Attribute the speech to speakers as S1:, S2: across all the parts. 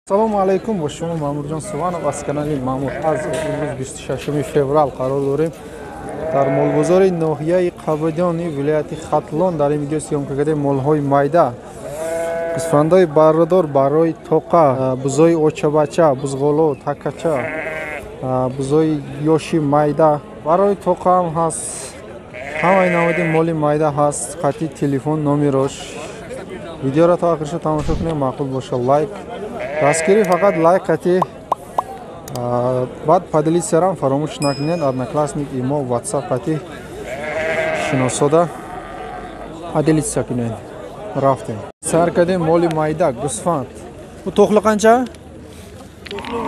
S1: Салому алайкум, ба шумо Маъмурҷон Суванов аз канали Маъмур. Аз имрӯз 26 феврал қарор дорем дар молбозори ноҳияи Қабадёни вилояти Хатлон дар ин видео сиёмка кардем молҳои майда, гӯсфандои баррадор барои тоқа, бузои очабача, бузғоло, такача, бузои ёши майда барои тоқа ҳам ҳаст. Ҳамаи намуди моли майда ҳаст. Хати телефон, номерош. Видеоро то охирша тамошо кунед, маъқул боша лайк. Дастгирӣ фақат лайк кати. Баъд поделитсиярам фаромӯш накунед. Одноклассник, имо, WhatsApp кати шиносода поделитсия кунед. Рафтем. Сар кардем моли майда, гӯсфанд. Бу тухлу қанча?
S2: Тухлу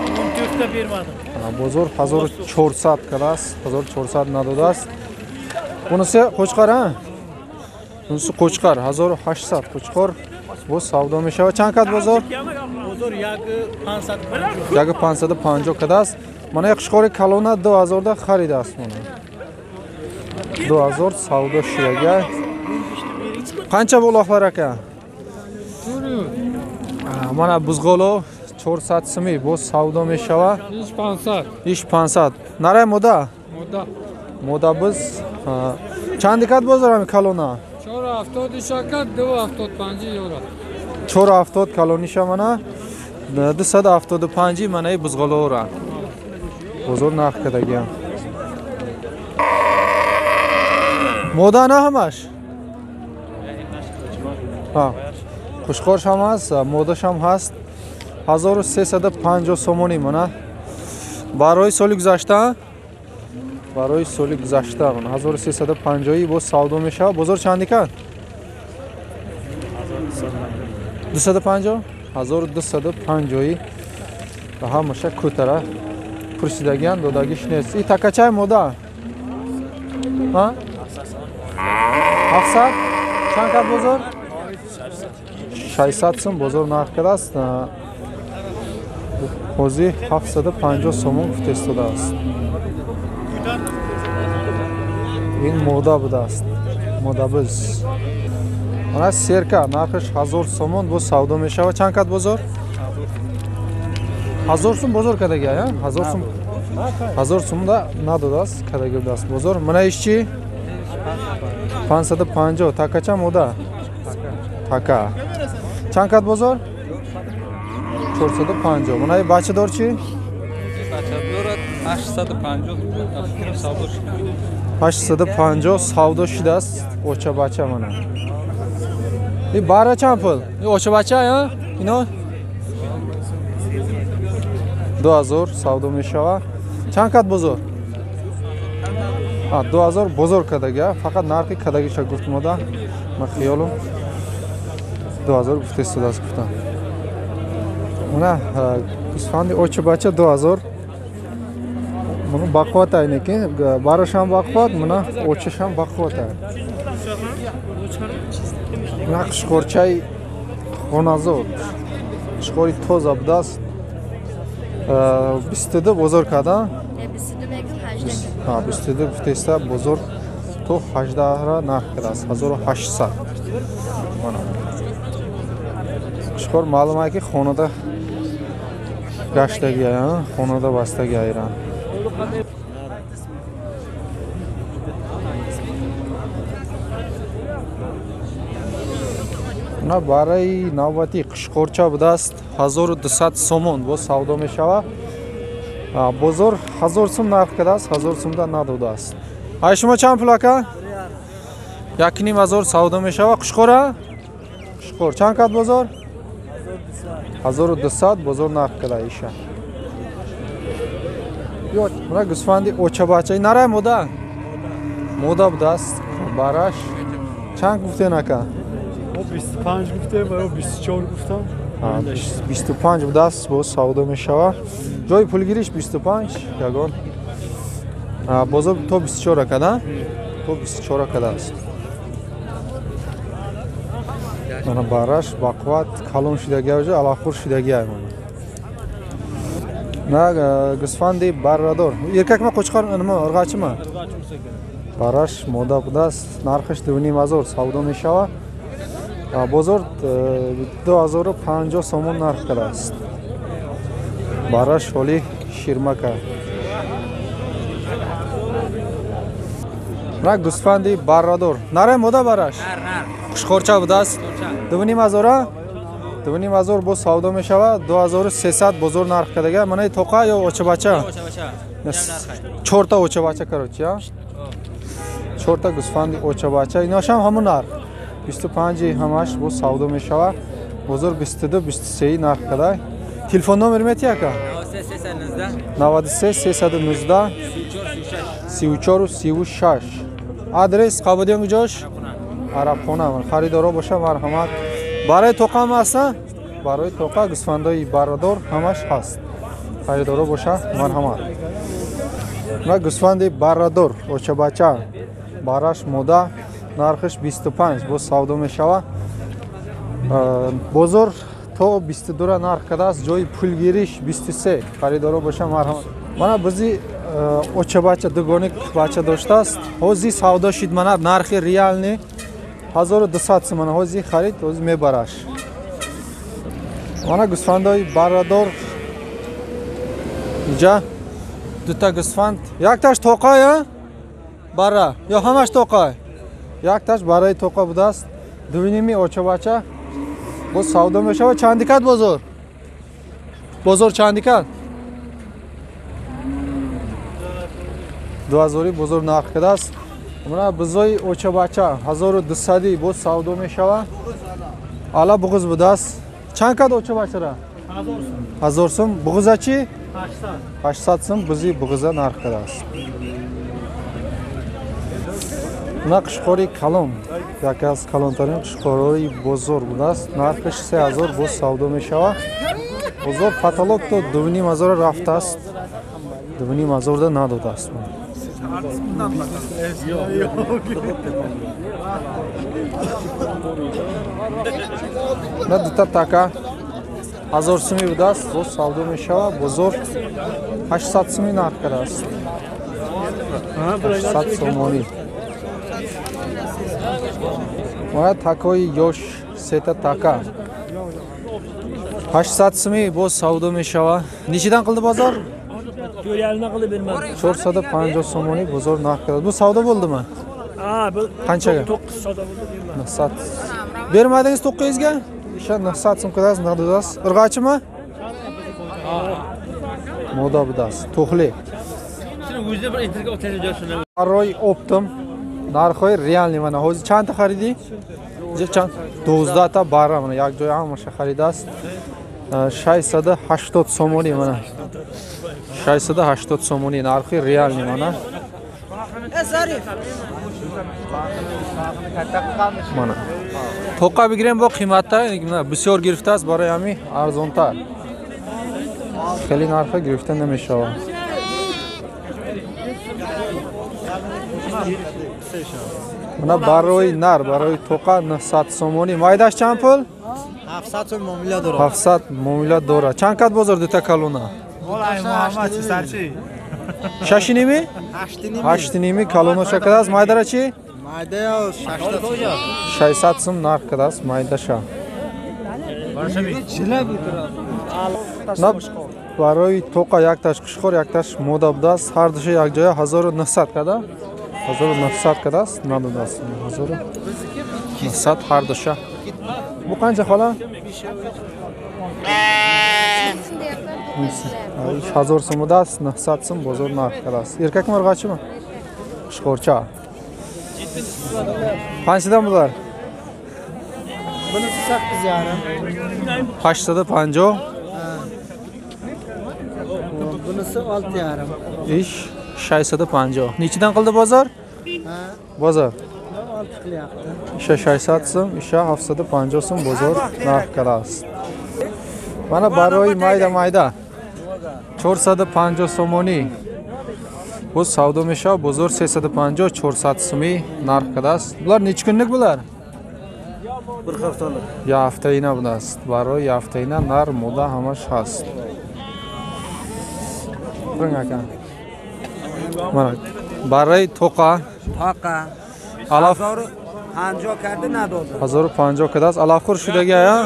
S2: 14 та бермадим.
S1: Бозор 1400 кадас, 1400 надодааст. Бунуси қучқар, а? Бунуси қучқар 1800 қучқор. Бо савдо мешава. Чанд кад бозор?
S2: Бозор 1550.
S1: 1550 кадас. Мана як қучқори калона 2000 да харидааст мана. 2000 савдо шидага. Қанча булохлар ака? Мана бузғоло 400 сими бо савдо мешава. 500. Нарай мода? Мода биз. Чанд кад бозор ами калона?
S3: 470 шакат 275 евро.
S1: 470 калониша мана 275 манаи бузғолора. Бозор нах кадагиам. Мода на ҳамаш? Қушқорш ҳам ҳаст, модаш ҳам ҳаст. 1350 сомонӣ мана. Барои соли гузашта? Барои соли гузашта 1350 бо савдо мешава. Бозор чанди кад? 250? 1250 ба ҳамаша кӯтара пурсидагиан додагиш нест. И такачаи мода? 700? Чанд кад бозор? 600 сум бозор нах кадааст. ҳозир 750 сомон гуфтестодааст. ин мода будааст. Мода биз. Мана серка нархаш 1000 сомон бо савдо мешава. Чанд кад бозор? 1000 сум бозор кадаги а? 1000 сум. 1000 сум да надодааст кадаги будааст бозор. Мана ишчи 550 такача мода. Така. Чанд кад бозор? 450. Мана бачадор чи?
S3: Бачадор
S1: 850 савдо шидааст очабача мана. И бара чанд пул? И очабача а? Ино 2000 савдо мешава. Чанд кад бозор? 2000 бозор кадаги. Фақат нархи кадагиша гуфт мода. Ма хиёлум 2000 гуфтестодааст гуфтам. Мана гӯсфанди очабача 2000. Мана бақувват айне ки барашам бақувват, мана очашам бақувват ай. Мана қушқорчаи хоназор. Қушқори тоза будааст. 22 бозор када? 22 гуфтеста бозор то 18 нарх кадааст. 1800. Мана қушқор маълум ай ки хонада гаштаги ай, хонада бастаги айран. На барои навбати қушқорча будааст 1200 сомон бо савдо мешава. Бозор 1000 сум нарх кадааст, 1000 сумда надодааст. Ай шумо чанд пул ака? 1500 савдо мешава. қушқора? Қушқор чанд кад бозор? 1200 бозор нарх када иша. Ёд, мана гӯсфанди очабача. Нарай мода? Мода будааст. Бараш. Чанд гуфтен ака?
S2: 25 гуфтем, 24 гуфтам.
S1: 25 будааст бо савдо мешава. Ҷои пулгириш 25 ягон. Бозор то 24 када? То 24 кадааст. Мана бараш бақувват калон шидаги ҷо алахур шидаги ай мана. На гӯсфанди баррадор. Еркакма қучқар нima урғачима? Бараш мода будааст. Нархаш 2500 савдо мешава. бозор 2050 сомон нарх кардааст. Бараш ҳоли ширмака. Ра гӯсфанди баррадор. Наре мода бараш?
S3: Нар.
S1: Хушхорча будааст? 2500 2500 бо савдо мешавад. 2300 бозор нарх кардага. Манаи тоқа ё очабача?
S3: Очабача.
S1: 4 та очабача короче, а? 4 та гӯсфанди очабача. Иношам ҳамон нарх. 25 ҳамаш бо савдо мешавад. Бозор 22 23 нарх кардаа. Телефон номер мети ака? 93 319 34 36. Адрес Қабадиён куҷош? Арабхона. Харидоро боша марҳамат. Барои тоқа ҳам ҳаста? Барои тоқа гӯсфандои баррадор ҳамаш ҳаст. Харидоро боша марҳамат. Ва гӯсфанди баррадор очабача бараш мода нархиш 25 бо савдо мешавад. Бозор то 22 нарх кардааст. Ҷои пулгириш 23. Харидоро боша марҳамат. Мана бизи очабача дугоник бача доштааст. Ҳозир савдо шуд мана нархи реални 1200 сомон. Ҳозир харид, ҳозир мебараш. Мана гӯсфандои баррадор иҷа дута гӯсфанд. Якташ тоқа я? Бара. Ё ҳамаш тоқа? Якташ бараи тоқа будааст. Дувиними очабача бо савдо мешавад. Чандикат бозор? Бозор чандикат? 2000 бозор нарх кардааст. Мана бизои очабача 1200 бо савдо мешавад. Ала буғуз будааст. Чанд кад очабачара? 1000 сум. Буғуза чи? 800 сум бизи буғуза нарх кардааст. Мана қушқори калон. Яке аз калонтарин қушқорҳои бозор будааст. Нархиш 3000 бо савдо мешавад. Бозор потолок то 2500 рафтааст. 2500 да надодааст. На дута така 1000 суми будааст, бо савдо мешавад. Бозор 800 суми нарх кардааст. 800 сомонӣ. Ва такои ёш сета така 800 суми бо савдо мешавад. Ничидан қилди бозор? 450 сомонӣ бозор нарх кардааст. Бу савдо болдима? Қанчага? 900. Бермадинgiz 900 ga? Иша 900 сум кардааст, надодааст. Ирғачима? Мода будааст. Тухли. Барои оптом нархҳои реални мана. Ҳозир чанд та харидӣ? Чанд? 12 та бара мана. Як ҷоя ҳамаша харидааст. 680 сомонӣ мана. 680 сомонӣ нархи реални мана. Мана. Тоқа бигирем бо қиматтар, бисёр гирифтааст, барои ҳами арзонтар. Хеле нархи гирифта намешавад. Мана барои нар, барои тоқа 900 сомонӣ. Майдаш чанд пул?
S2: 700 сом муомила дорад.
S1: 700 муомила дорад. Чанд кад бозор дута калона?
S2: Волай Муҳаммад сарчи.
S1: 6.5? 8.5 калона шакадааст. Майдара чи?
S2: Майда
S1: 600 сум нарх кардааст майдаша. Барои тоқа якташ қушхор, якташ мода будааст. Ҳар душа як ҷоя 1900 када? 1900 кадааст, надодааст. 1900 ҳар душа. Бу қанча хола? 1000 сум будааст, 900 сум бозор нарх кардааст. Эркак марғачима? Қушхорча. Qanchadan bular?
S2: Bunisi 8,5.
S1: 850.
S2: Bunisi 6,5.
S1: Ish 650. Nechidan qildi bozor? Bozor
S2: 6 qilyapti.
S1: Isha 600 so'm, isha 750 so'm bozor narx qilasiz. Mana baroyi mayda 450 so'moni. Bu savdo misha bozor 350 400 so'mi narx qilasiz. Bular necha kunlik bular?
S2: Bir haftalik.
S1: Ya haftayina budasiz. Baroyi haftayina nar moda hamash hast. Bring aka. Mana baroyi toqa
S4: Toqa.
S1: alaf
S2: پنجاه کرده نداده
S1: 1050 کداست الاخر شدگی ها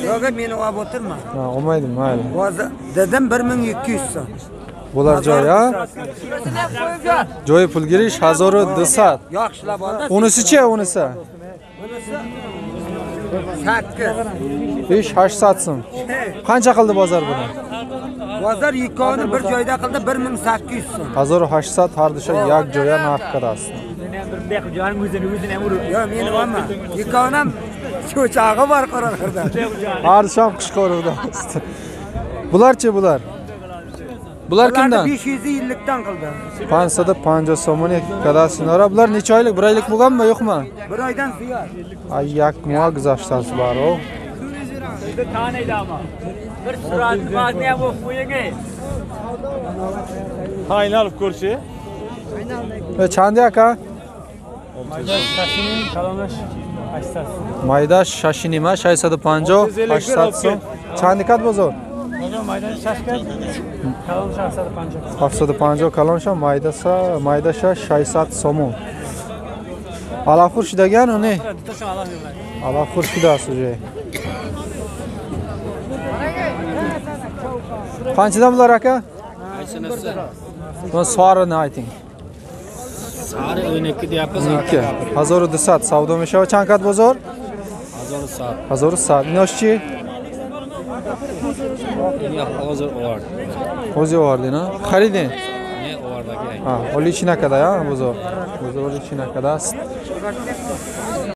S2: yo'q men o'tirman
S1: ha olmaydi mayli
S2: dedim 1200 so'm
S1: bular joy ha joyi pul girish 1200
S2: yaxshilab oldi
S1: unisi-chi unisi
S2: 8
S1: 5-800 so'm qancha qildi bozor buni
S2: bozor ikkovini bir joyda qildi 1800 so'm
S1: 1800 har dusha yak joya narx kadast
S2: yo'q meni olma ikkovini ham cho'chag'i bor qoraqirda
S1: har sham qish qo'ruvda bularchi bular kimdan
S2: 550 dan qildi
S1: 550 so'mini kadastinora bular necha oylik 1 oylik bo'lganmi yo'qmi
S2: bir oydan ziyod
S1: ay yak moa guzashtasi bor o
S3: tanıydı ama. Bir surat bazıya bu kuyuğu.
S4: Aynı alıp görse.
S1: chandi aka mayda shashinima 650 800 so'm chandi kat bozor 750 kalonsha mayda 600 so'm ala xurshdagan uni ala xurshdas уже qanchadan bular aka buni sorini ayting
S3: Sarı 12 deyapmiz.
S1: 1200 savdo mishava chankat bozor 1100 noshchi
S3: Hozir o'rd.
S1: o'zi ordina xariding
S3: Ne o'rdagi?
S1: ha olishina kada ya bozor olishina kada